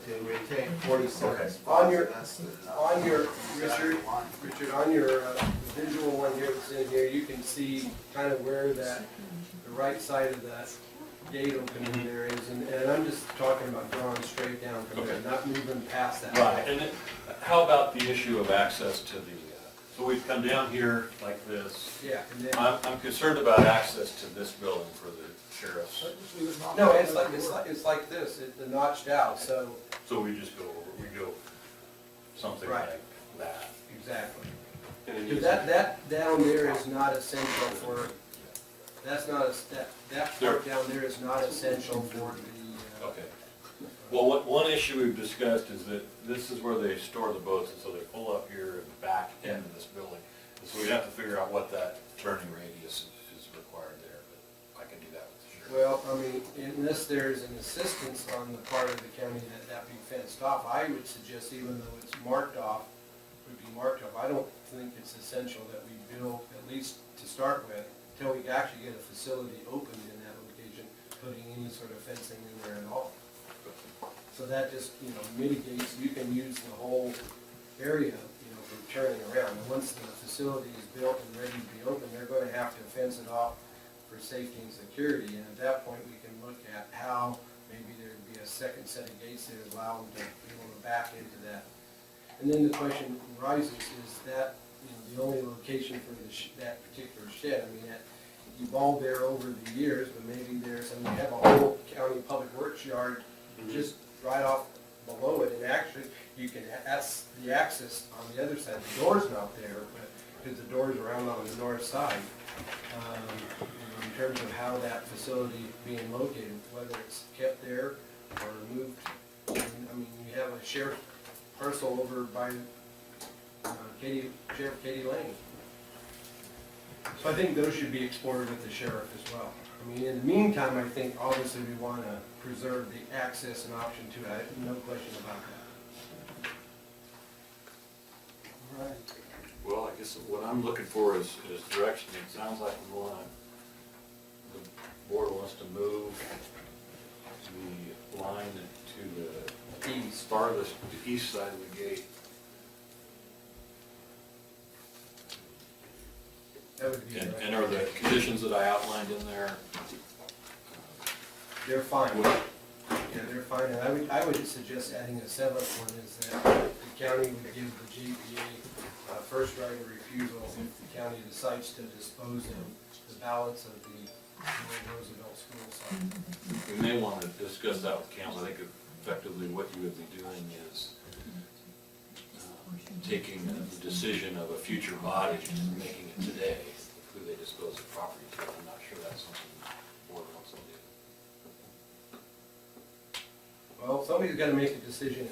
and we take 40 cents. On your- That's the- On your, Richard, on your visual one here that's in here, you can see kind of where that, the right side of that gate opening there is, and I'm just talking about drawing straight down from there, Okay. not moving past that. Right, and then, how about the issue of access to the, so we've come down here like this. Yeah, and then, I'm concerned about access to this building for the sheriff's, no, it's like this, it's notched out, so, so we just go, we go something Right. like that. exactly. And then Because you- that down there is not essential for, that's not, that There- part down there is not essential for the, Okay. Well, one issue we've discussed is that this is where they store the boats, and so they pull up here in the back end of this building. And so we have to figure out what that turning radius is required there, but I can do that with the sheriff. well, I mean, unless there's an assistance on the part of the county that that be fenced off, I would suggest even though it's marked off, would be marked off, I don't think it's essential that we build, at least to start with, until we actually get a facility opened in that location, putting any sort of fencing in there at all. So that just, mitigates, you can use the whole area, for turning around. And once the facility is built and ready to be open, they're gonna have to fence it off for safety and security. And at that point, we can look at how maybe there'd be a second set of gates that allow them to be able to back into that. And then the question arises, is that, the only location for that particular shed? I mean, that evolved there over the years, but maybe there's, we have a whole county public works yard just right off below it, and actually, you can, that's the access on the other side. The door's not there, but, because the door's around on the north side. In terms of how that facility being located, whether it's kept there or moved. I mean, you have a sheriff parcel over by Sheriff Katie Lane. So I think those should be explored with the sheriff as well. I mean, in the meantime, I think obviously we want to preserve the access and option to it, no question about that. All right. Well, I guess what I'm looking for is direction. It sounds like we want to, the board wants to move the line to the East. farthest, the east side of the gate. That would be, And are the conditions that I outlined in there? they're fine. Yeah, they're fine, and I would suggest adding a seventh one, is that the county would give the JPA first right of refusal if the county decides to dispose of the balance of the Roosevelt School site. We may want to discuss that with council. I think effectively what you would be doing is taking the decision of a future body and making it today, who they dispose of property to. I'm not sure that's something the board wants to do. Well, somebody's got to make a decision at